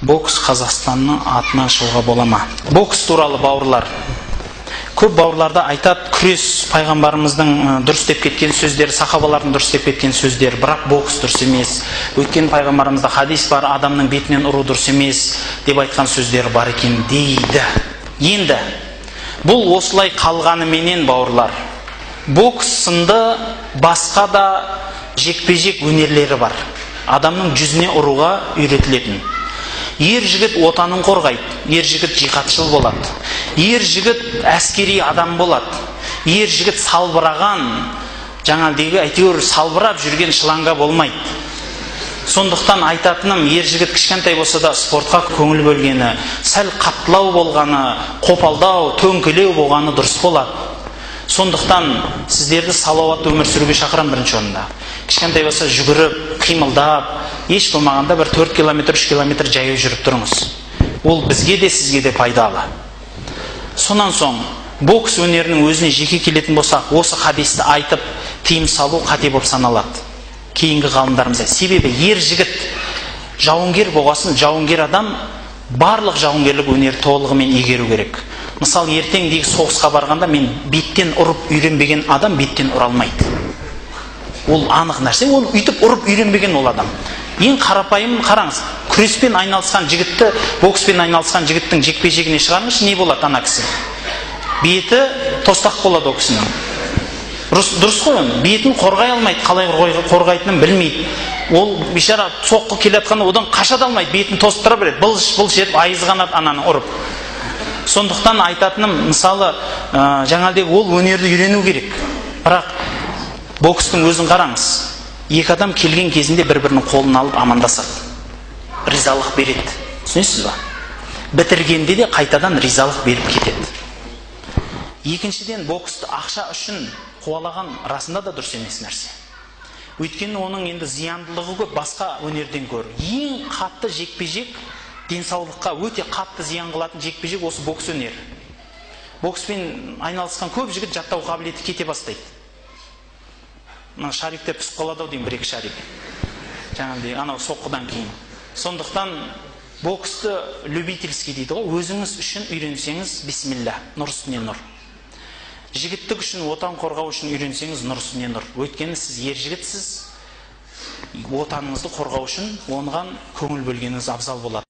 Бокс Қазақстанның атынан шығуға бола ма? Бокс туралы бауырлар. Көп бауырларда айтады, күрес пайғамбарымыздың дұрыс деп кеткен сөздері, сахабалардың дұрыс деп кеткен сөздері, бірақ бокс дұрыс емес. Өткен пайғамбарымызда хадис бар, адамның бетінен ұру дұрыс емес деп айтқан сөздері бар екен дейді. Енді бұл осылай қалғаныменен бауырлар, бокс сынды басқа да жекпе-жек өнерлері бар. Адамның жүзіне ұруға үйретілетін. Ер жігіт отанын қорғайды, ер жігіт жиһадшыл болады, ер жігіт әскери адам болады, ер жігіт салбыраған, жаңалдегі әйтеуір салбырап жүрген шыланға болмайды. Сондықтан айтатыным, ер жігіт кішкентай болса да спортқа көңіл бөлгені, сәл қаттылау болғаны, қопалдау, төңкелеу болғаны дұрыс болады. Сондықтан сіздерді салауатты өмір сүруге шақырам бірінші орында. Кішкентай болса жүгіріп, қимылдап, еш болмағанда бір 4 километр, 3 километр жаяу жүріп тұрыңыз. Ол бізге де сізге де пайдалы. Сонан соң бокс өнерінің өзіне жеке келетін болсақ, осы хадисті айтып тыйым салу қате болып саналады. Кейінгі ғалымдарымыз. Себебі ер жігіт жауынгер болғасын, жауынгер адам барлық жауынгерлік өнер толығымен игеру керек. Мысалы, ертеңдегі соғысқа барғанда мен беттен ұрып үйренбеген адам беттен ұра алмайды. Ол анық нәрсе, ол үйтіп ұрып үйренбеген ол адам. Ең қарапайым қараңыз, күреспен айналысқан жігітті, бокспен айналысқан жігіттің жекпе-жегіне шығарыңызшы, не болады ана кісі? Беті тостақ болады ол кісінің. Дұрыс қой, оны бетін қорғай алмайды, қалай қорғайтынын білмейді. Ол бейшара соққы келатқанда одан қаша да алмайды, бетін тостыра береді, былш-былш етіп айызғанады ананы ұрып. Сондықтан айтатыным, мысалы, жаңалдегі ол өнерді үйрену керек. Бірақ бокстың өзін қараңыз. Екі адам келген кезінде бір-бірінің қолын алып амандасады. Ризалық береді. Түсінесіз ба? Бітіргенде де қайтадан ризалық беріп кетеді. Екіншіден, боксты ақша үшін қуалаған расында да дұрыс емес нәрсе. Өйткені оның енді зияндылығы көп, басқа өнерден гөрі. Ең қатты жекпе-жек, денсаулыққа өте қатты зиян қылатын жекпе-жек осы бокс өнері. Бокспен айналысқан көп жігіт жаттау қабілеті кете бастайды. Шарикте пісіп қалады деймін, бір-екі шарик. Жаңағыдай анау соққыдан кейін. Сондықтан боксты любительский дейді ғой, өзіңіз үшін үйренсеңіз, бисмилля, нұр үстіне нұр. Жігіттік үшін, отан қорғау үшін үйренсеңіз, нұр үстіне нұр. Өйткені сіз ер жігітсіз, отаныңызды қорғау үшін оған көңіл бөлгеніңіз абзал болады.